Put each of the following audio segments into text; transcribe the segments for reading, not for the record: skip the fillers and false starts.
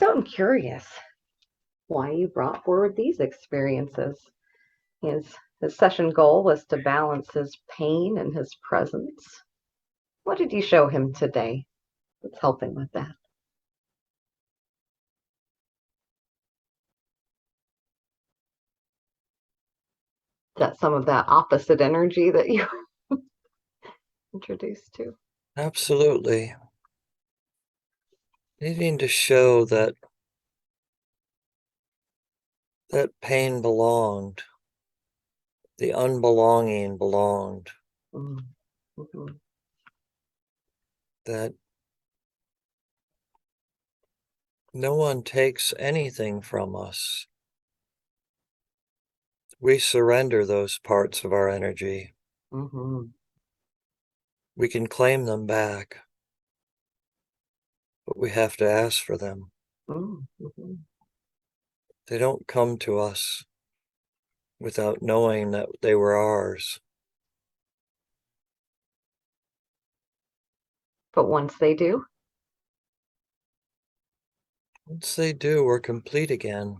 So I'm curious why you brought forward these experiences. His session goal was to balance his pain and his presence. What did you show him today that's helping with that? Is that some of that opposite energy that you introduced to? Absolutely. Needing to show that pain belonged, the unbelonging belonged, Mm-hmm. that no one takes anything from us. We surrender those parts of our energy. Mm-hmm. We can claim them back, but we have to ask for them. Mm-hmm. They don't come to us without knowing that they were ours. But once they do? Once they do, we're complete again.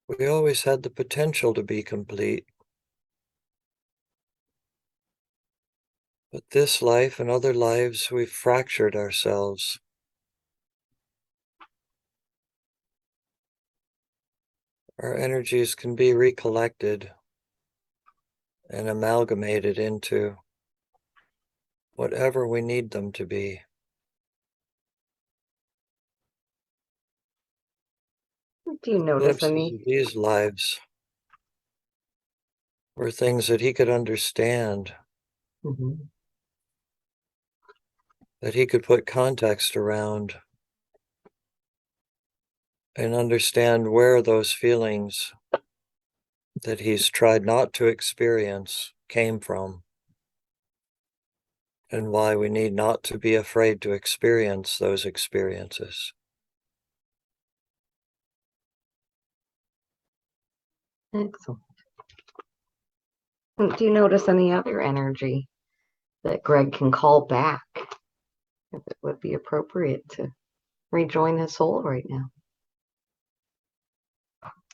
We always had the potential to be complete. But this life and other lives, we've fractured ourselves. Our energies can be recollected and amalgamated into whatever we need them to be. Do you notice Glimpses any? of these lives were things that he could understand, Mm-hmm. that he could put context around and understand where those feelings that he's tried not to experience came from, and why we need not to be afraid to experience those experiences. Excellent. Do you notice any other energy that Greg can call back if it would be appropriate to rejoin his soul right now?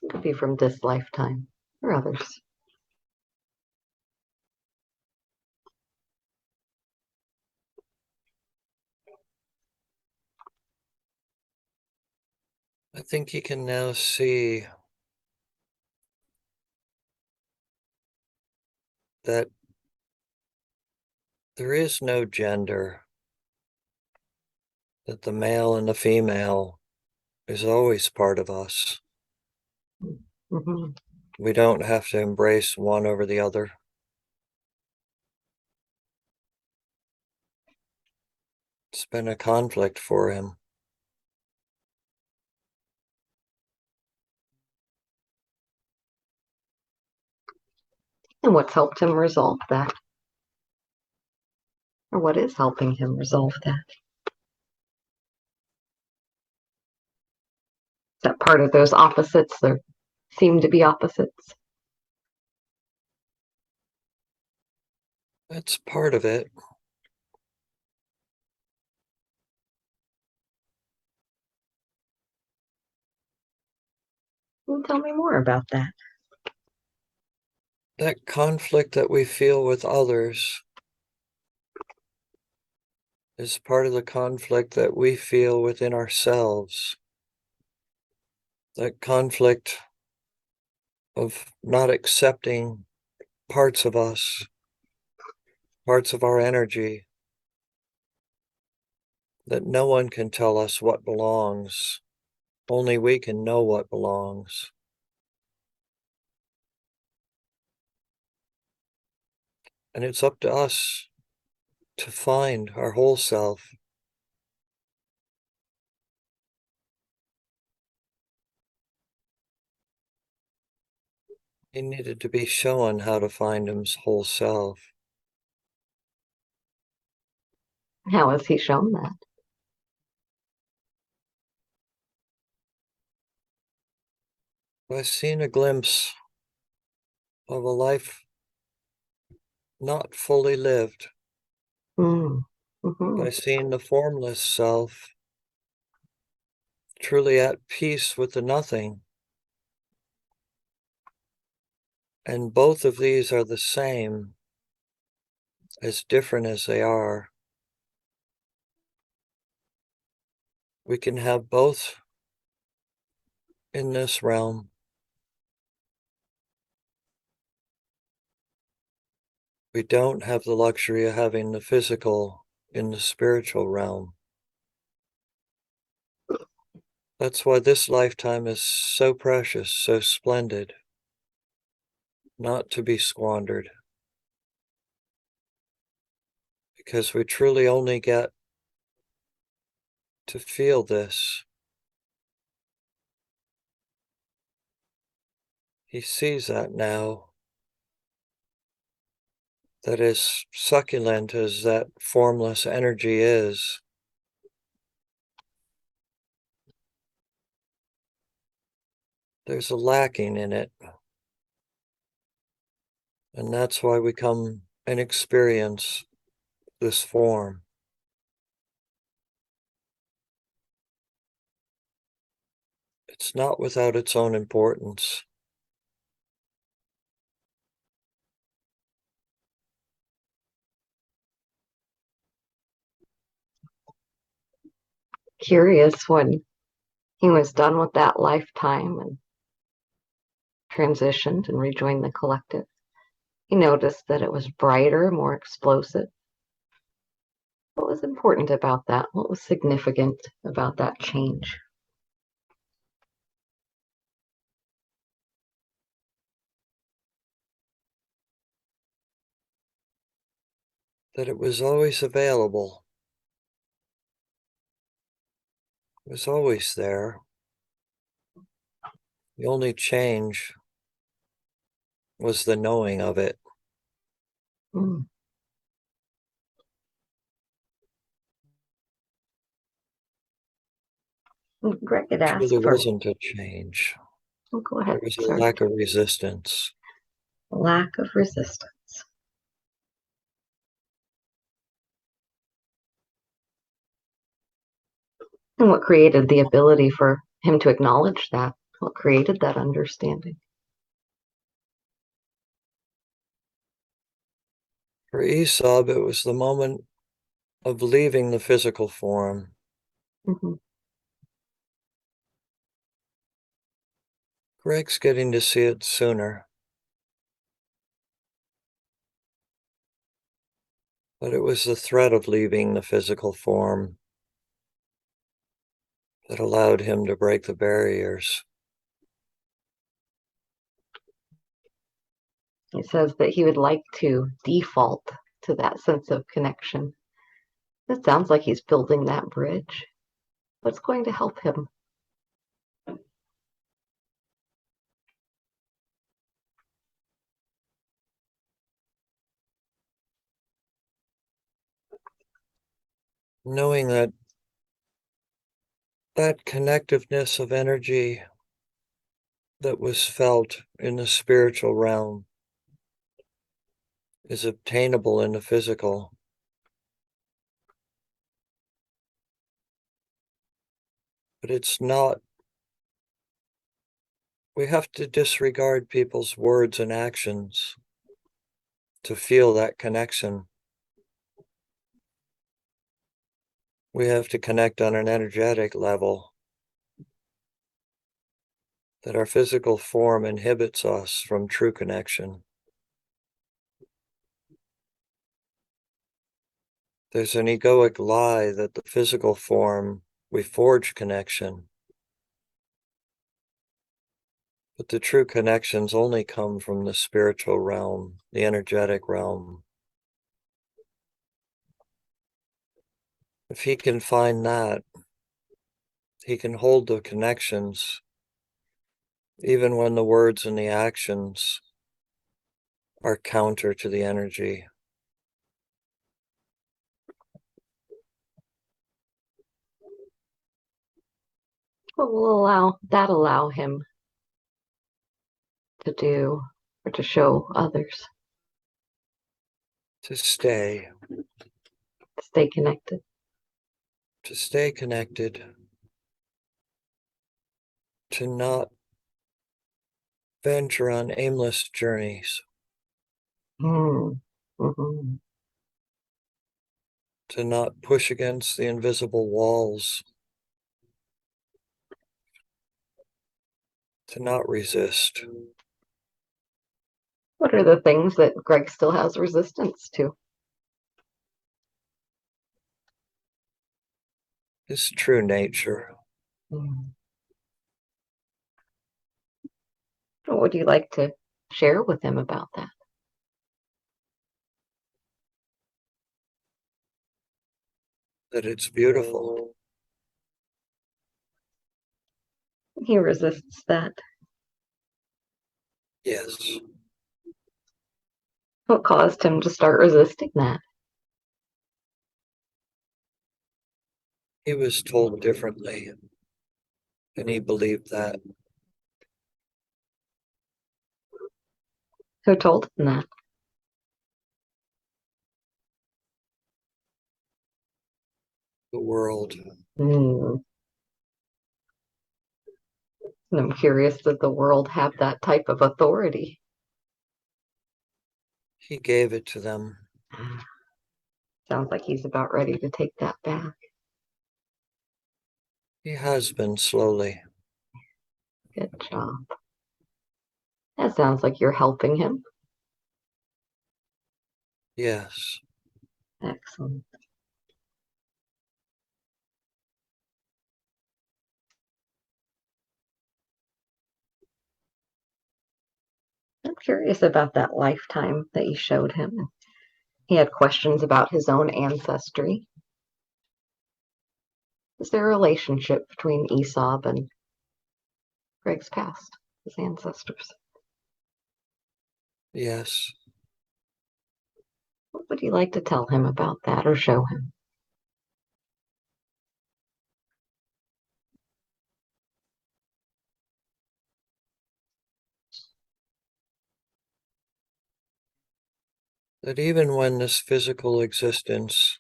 It could be from this lifetime or others. I think he can now see that there is no gender, that the male and the female is always part of us. Mm-hmm. We don't have to embrace one over the other. It's been a conflict for him. And what's helped him resolve that? Or what is helping him resolve that? Is that part of those opposites? There seem to be opposites. That's part of it. Tell me more about that. That conflict that we feel with others is part of the conflict that we feel within ourselves. That conflict of not accepting parts of us, parts of our energy, that no one can tell us what belongs. Only we can know what belongs. And it's up to us to find our whole self. He needed to be shown how to find his whole self. How has he shown that? I've seen a glimpse of a life not fully lived. Mm-hmm. by seeing the formless self truly at peace with the nothing. And both of these are the same, as different as they are. We can have both in this realm. We don't have the luxury of having the physical in the spiritual realm. That's why this lifetime is so precious, so splendid, not to be squandered. Because we truly only get to feel this. He sees that now. That as succulent as that formless energy is, there's a lacking in it. And that's why we come and experience this form. It's not without its own importance. Curious, when he was done with that lifetime and transitioned and rejoined the collective, he noticed that it was brighter, more explosive. What was important about that? What was significant about that change? That it was always available. It was always there. The only change was the knowing of it. Mm. Greg had Actually, asked there for. wasn't a change. Oh, go There ahead. was a Sorry. lack of resistance. Lack of resistance. And what created the ability for him to acknowledge that? What created that understanding? For Aesop, it was the moment of leaving the physical form. Mm-hmm. Greg's getting to see it sooner. But it was the threat of leaving the physical form that allowed him to break the barriers. He says that he would like to default to that sense of connection. It sounds like he's building that bridge. What's going to help him? Knowing that that connectiveness of energy that was felt in the spiritual realm is obtainable in the physical. But it's not. We have to disregard people's words and actions to feel that connection. We have to connect on an energetic level. That our physical form inhibits us from true connection. There's an egoic lie that the physical form, we forge connection. But the true connections only come from the spiritual realm, the energetic realm. If he can find that, he can hold the connections, even when the words and the actions are counter to the energy. What will allow him to do or to show others? To stay. Stay connected. To stay connected, to not venture on aimless journeys, Mm-hmm. to not push against the invisible walls, to not resist. What are the things that Greg still has resistance to? His true nature. Mm. What would you like to share with him about that? That it's beautiful. He resists that. Yes. What caused him to start resisting that? He was told differently, and he believed that. Who told him that? The world. Mm. And I'm curious, did the world have that type of authority? He gave it to them. Sounds like he's about ready to take that back. He has been slowly. Good job. That sounds like you're helping him. Yes. Excellent. I'm curious about that lifetime that you showed him. He had questions about his own ancestry. Is there a relationship between Aesop and Greg's past, his ancestors? Yes. What would you like to tell him about that or show him? That even when this physical existence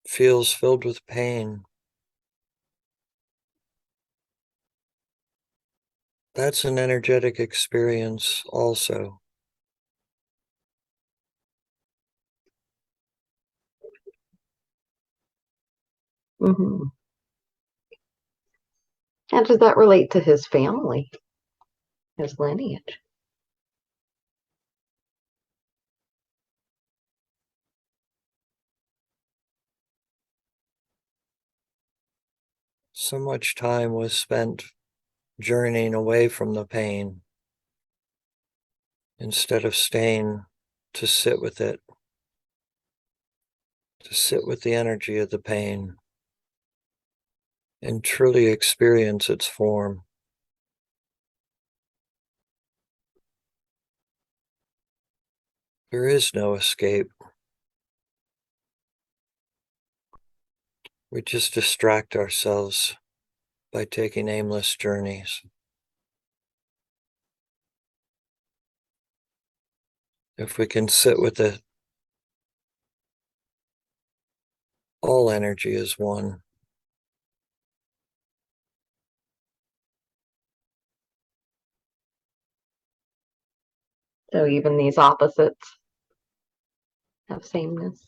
feels filled with pain, that's an energetic experience also. Mm-hmm. How does that relate to his family, his lineage? So much time was spent journeying away from the pain instead of staying to sit with it, to sit with the energy of the pain and truly experience its form. There is no escape. We just distract ourselves by taking aimless journeys. If we can sit with it, all energy is one. So even these opposites have sameness.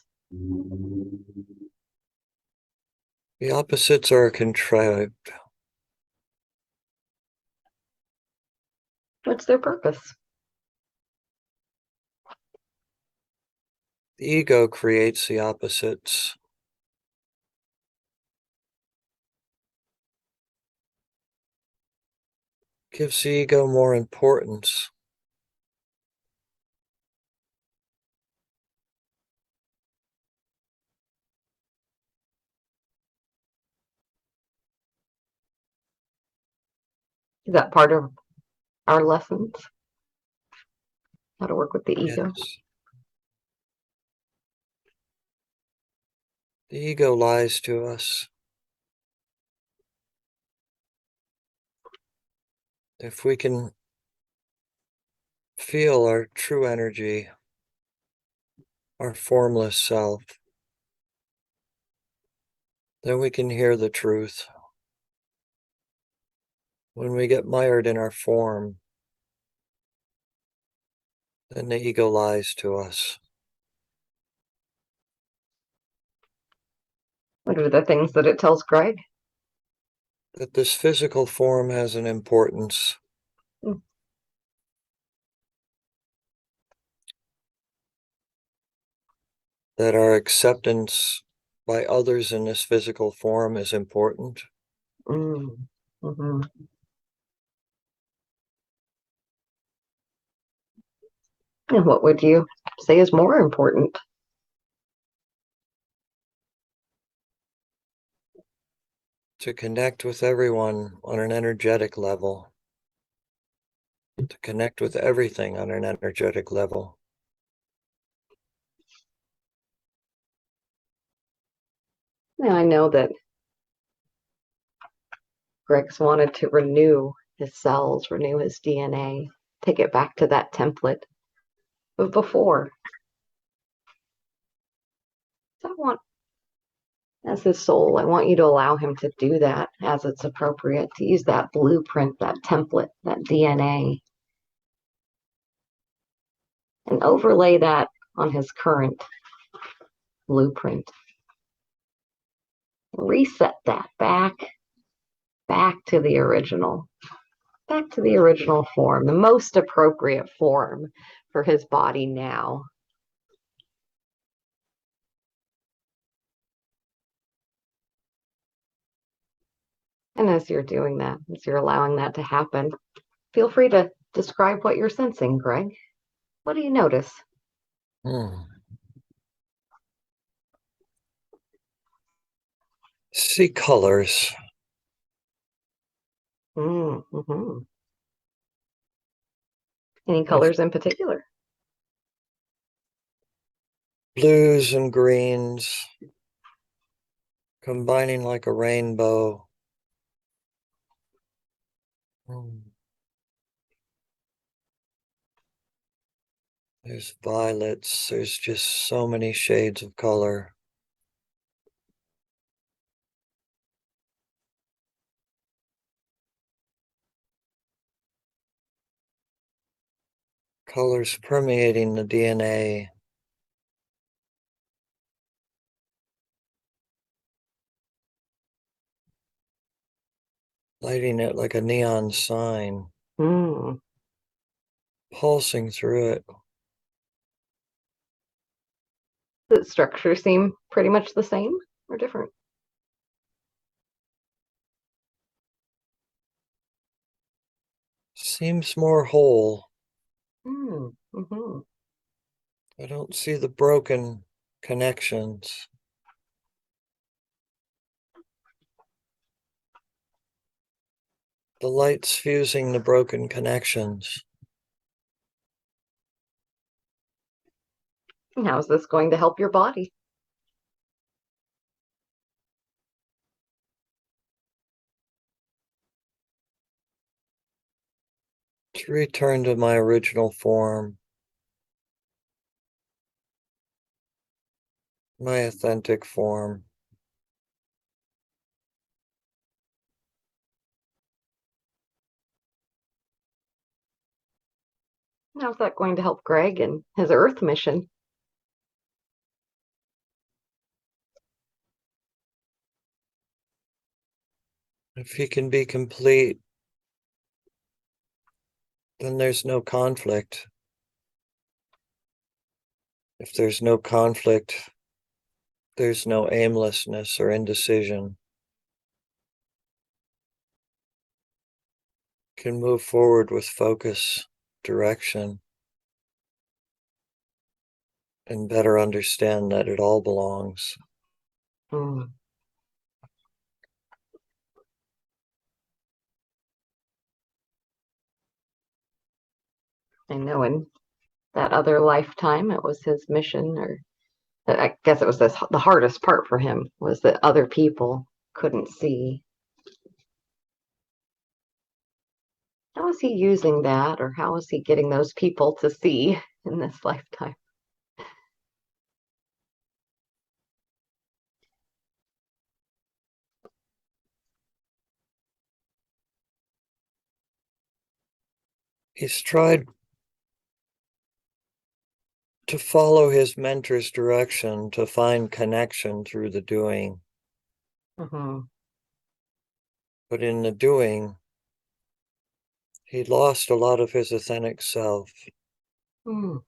The opposites are contrived. What's their purpose? The ego creates the opposites. Gives the ego more importance. Is that part of our lessons? How to work with the ego? Yes. The ego lies to us. If we can feel our true energy, our formless self, then we can hear the truth. When we get mired in our form, then the ego lies to us. What are the things that it tells Greg? That this physical form has an importance. Mm. That our acceptance by others in this physical form is important. Mm. Mm-hmm. And what would you say is more important? To connect with everyone on an energetic level. To connect with everything on an energetic level. Now, I know that Greg's wanted to renew his cells, renew his DNA, take it back to that template of before. So I want, as his soul, I want you to allow him to do that as it's appropriate, to use that blueprint, that template, that DNA, and overlay that on his current blueprint. Reset that back to the original, back to the original form, the most appropriate form for his body now. And as you're doing that, as you're allowing that to happen, feel free to describe what you're sensing, Greg. What do you notice? See colors. Mm-hmm. Any colors in particular? Blues and greens combining like a rainbow. There's violets. There's just so many shades of color. Colors permeating the DNA. Lighting it like a neon sign. Mm. Pulsing through it. Does the structure seem pretty much the same or different? Seems more whole. Mm-hmm. I don't see the broken connections. The light's fusing the broken connections. And how is this going to help your body? To return to my original form. My authentic form. How's that going to help Greg and his Earth mission? If he can be complete, then there's no conflict. If there's no conflict, there's no aimlessness or indecision. Can move forward with focus, direction, and better understand that it all belongs. Mm. I know in that other lifetime, it was his mission, or I guess it was the hardest part for him was that other people couldn't see. How is he using that, or how is he getting those people to see in this lifetime? He's tried to follow his mentor's direction to find connection through the doing. Mm-hmm. But in the doing, he lost a lot of his authentic self. Mm.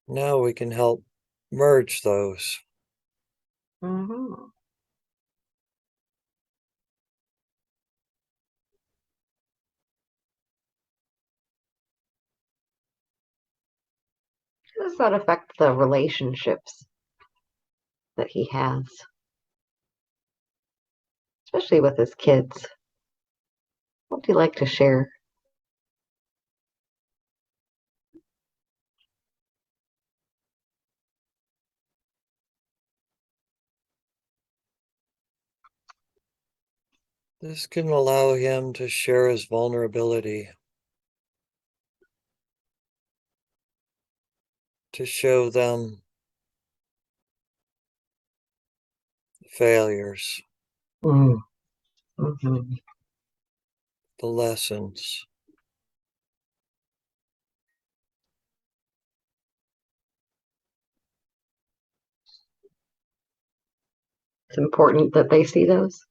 Now we can help merge those. Mm-hmm. How does that affect the relationships that he has, especially with his kids? What do you like to share? This can allow him to share his vulnerability, to show them failures, Mm. Mm-hmm. the lessons. It's important that they see those.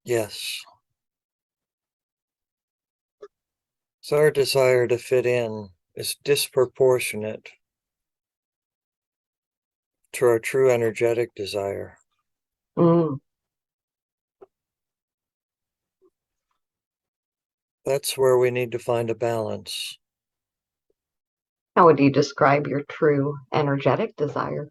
Yes. So our desire to fit in is disproportionate to our true energetic desire. Mm. That's where we need to find a balance. How would you describe your true energetic desire?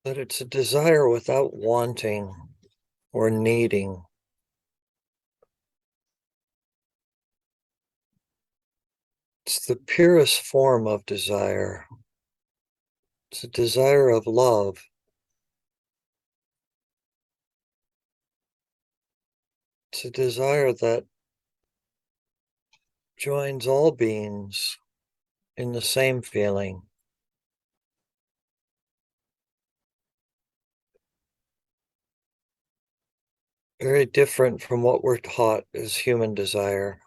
That it's a desire without wanting or needing. It's the purest form of desire. It's a desire of love. It's a desire that joins all beings in the same feeling. Very different from what we're taught as human desire.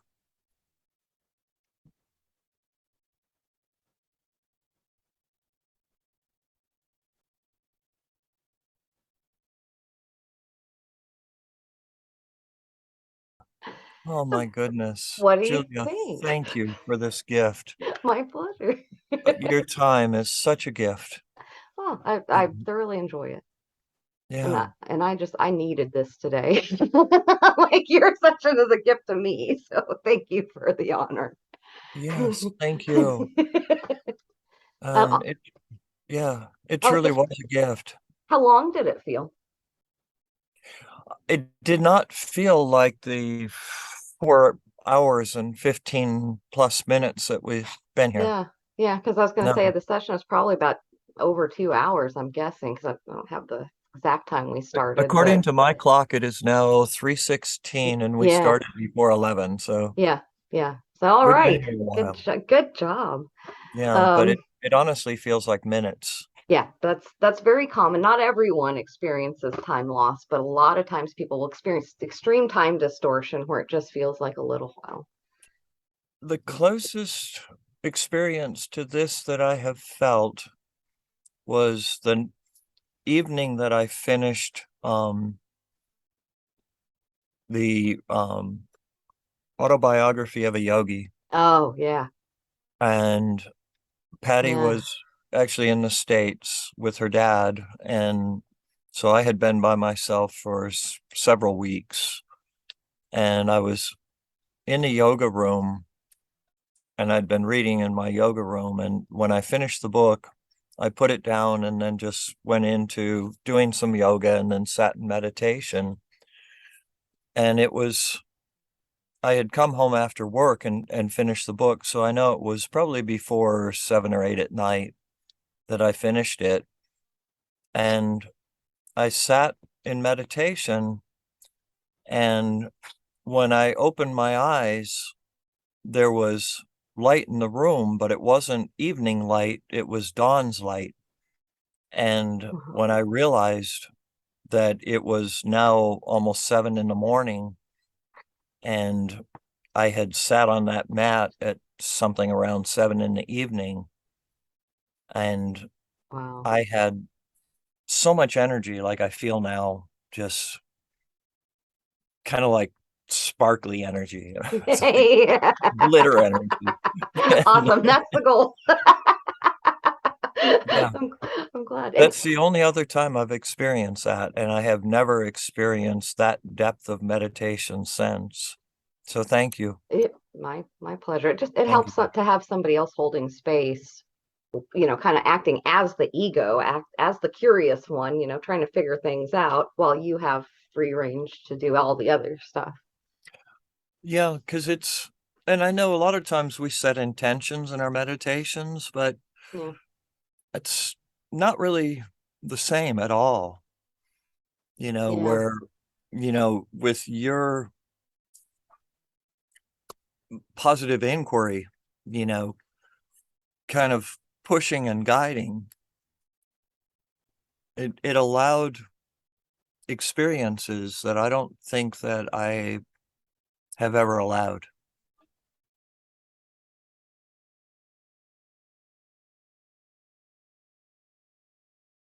Oh my goodness. What do you Julia, think? thank you for this gift. My pleasure. Your time is such a gift. Well, I thoroughly enjoy it. Yeah. And I needed this today. Like your session is a gift to me. So thank you for the honor. Yes, thank you. uh, And it oh, truly was a gift. how long did it feel? It did not feel like the 4 hours and 15 plus minutes that we've been here. Yeah, yeah, because I was going to say No. the session is probably about over 2 hours, I'm guessing, because I don't have the exact time we started, According but to my clock, it is now 3:16 and we yeah, started before 11. So yeah, yeah. So all we've been right, here a while. good job. Yeah, but Um, it honestly feels like minutes. yeah, that's very common. Not everyone experiences time loss, but a lot of times people will experience extreme time distortion where it just feels like a little while. The closest experience to this that I have felt was the evening that I finished the autobiography of a yogi. Oh, yeah, And Patty yeah. was actually in the States with her dad. And so I had been by myself for several weeks. And I was in the yoga room and I'd been reading in my yoga room. And when I finished the book, I put it down and then just went into doing some yoga and then sat in meditation. And I had come home after work and finished the book. So I know it was probably before 7 or 8 at night that I finished it. And I sat in meditation. And when I opened my eyes, there was light in the room, but it wasn't evening light, it was dawn's light. And when I realized that it was now almost 7 in the morning, and I had sat on that mat at something around 7 in the evening, and Wow. I had so much energy like I feel now, just kind of like sparkly energy. It's like Yeah. glitter energy. And, Awesome. That's the goal. yeah, I'm, I'm glad. And that's the only other time I've experienced that, and I have never experienced that depth of meditation since. So thank you. my pleasure. It Thank helps you. to have somebody else holding space, kind of acting as the ego, as the curious one, trying to figure things out while you have free range to do all the other stuff. Yeah, because and I know a lot of times we set intentions in our meditations, but Yeah. it's not really the same at all, Yeah. where, with your positive inquiry, you know, kind of pushing and guiding, it allowed experiences that I don't think that I have ever allowed.